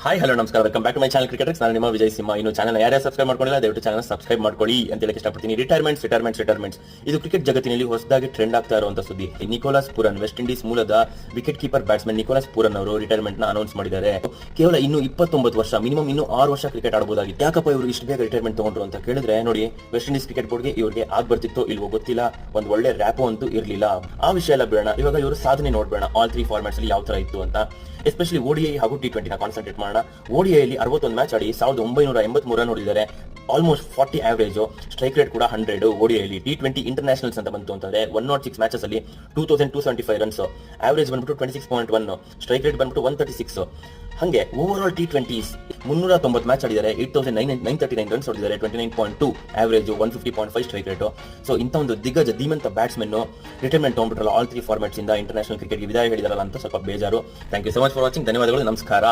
Hi hello ನಮಸ್ಕಾರ, welcome back to my channel cricketers. ನಾನು ನಿಮ್ಮ ವಿಜಯ್ ಸಿಂಹ. ಇನ್ನು ಚಾನಲ್ ಯಾರ್ಯಾರು ಸಬ್ಸ್ಕ್ರೈಬ್ ಮಾಡ್ಕೊಂಡಿಲ್ಲ ದಯವಿಟ್ಟು ಚಾನಲ್ ಸಬ್ಸ್ಕ್ರೈಬ್ ಮಾಡ್ಕೊಳ್ಳಿ ಅಂತ ಹೇಳಕ್ಕೆ ಇಷ್ಟಪಡ್ತೀನಿ. ರಿಟೈರ್ಮೆಂಟ್ಸ್ ಇದು ಕ್ರಿಕೆಟ್ ಜಗತ್ತಿನಲ್ಲಿ ಹೊಸದಾಗಿ ಟ್ರೆಂಡ್ ಆಗ್ತಾ ಇರುವಂತ ಸುದ್ದಿ. ನಿಕೋಲಸ್ ಪೂರನ್, ವೆಸ್ಟ್ ಇಂಡೀಸ್ ಮೂಲದ wicket keeper batsman Nicholas Pooran ಅವರು ರಿಟೈರ್ಮೆಂಟ್ ನ ಅನೌನ್ಸ್ ಮಾಡಿದ್ದಾರೆ. ಕೇವಲ ಇನ್ನು 29 ವರ್ಷ, ಮಿನಿಮಮ್ ಇನ್ನು 6 ವರ್ಷ ಕ್ರಿಕೆಟ್ ಆಡಬಹುದಾಗಿತ್ತು. ಯಾಕಪ್ಪ ಇವರು ಇಷ್ಟು ಬೇಗ ರಿಟೈರ್ಮೆಂಟ್ ತಗೊಂಡ್ರು ಅಂತ ಕೇಳಿದ್ರೆ, ನೋಡಿ, ವೆಸ್ಟ್ ಇಂಡೀಸ್ ಕ್ರಿಕೆಟ್ ಬೋರ್ಡ್ಗೆ ಇವ್ರಿಗೆ ಆಗ್ ಬರ್ತಿತ್ತೋ ಇಲ್ವೋ ಗೊತ್ತಿಲ್ಲ, ಒಂದು ಒಳ್ಳೆ ರ್ಯಾಪೋ ಅಂತೂ ಇರಲಿಲ್ಲ. ಆ ವಿಷಯ ಎಲ್ಲ ಬೇಡ, ಇವಾಗ ಇವರು ಸಾಧನೆ ನೋಡ್ಬೇಡ. ಆಲ್ 3 ಫಾರ್ಮ್ಯಾಟ್ಸ್ ಅಲ್ಲಿ ಯಾವ ತರ ಇತ್ತು ಅಂತ, ಎಸ್ಪೆಷಲಿ ODI ಹಾಗೂ T20 ನ ಕಾನ್ಸಂಟ್ರೇಟ್ ಮಾಡೋಣ. ODI 61 ಮ್ಯಾಚ್ ಆಡಿ 1983 ರನ್ ಹೊಡಿದ್ದಾರೆ, ಆಲ್ಮೋಸ್ಟ್ 40 ಆವರೇಜ್, ಸ್ಟ್ರೈಕ್ ರೇಟ್ ಕೂಡ 100. ODI T20 ಇಂಟರ್ನ್ಯಾಷನಲ್ಸ್ ಅಂತ ಬಂತು ಅಂತಂದ್ರೆ 106 ಮ್ಯಾಚಸ್ ಅಲ್ಲಿ 2275 ರನ್ಸ್, ಆವರೇಜ್ ಬಂದ್ಬಿಟ್ಟು 26.1, ಸ್ಟ್ರೈಕ್ ರೇಟ್ ಬಂದ್ಬಿಟ್ಟು 136. ಹಂಗೆ ಓವರ್ ಆಲ್ T20s 390 ಮ್ಯಾಚ್ ಆಡಿದ್ದಾರೆ, 8939 ರನ್ಸ್ ಹೊಡಿದ್ದಾರೆ, 29.2 ಆವರೇಜ್, 150.5 ಸ್ಟ್ರೈಕ್ ರೇಟ್. ಸೊ ಇಂಥ ಒಂದು ದಿಗ್ಗಜ ಧೀಮಂತ ಬ್ಯಾಟ್ಸ್ಮನ್ ರಿಟೈರ್ಮೆಂಟ್ ತಗೊಂಡ್ಬಿಟ್ರಲ್ಲ ಆಲ್ 3 ಫಾರ್ಮ್ಯಾಟ್ಸ್ ಇಂದ ಇಂಟರ್ನ್ಯಾಷನಲ್ ಕ್ರಿಕೆಟ್ಗೆ ವಿದಾಯ ಹೇಳಿದಾರಲ್ಲ ಅಂತ ಸ್ವಲ್ಪ ಬೇಜಾರು. Thank you so much for watching. ಧನ್ಯವಾದಗಳು, ನಮಸ್ಕಾರ.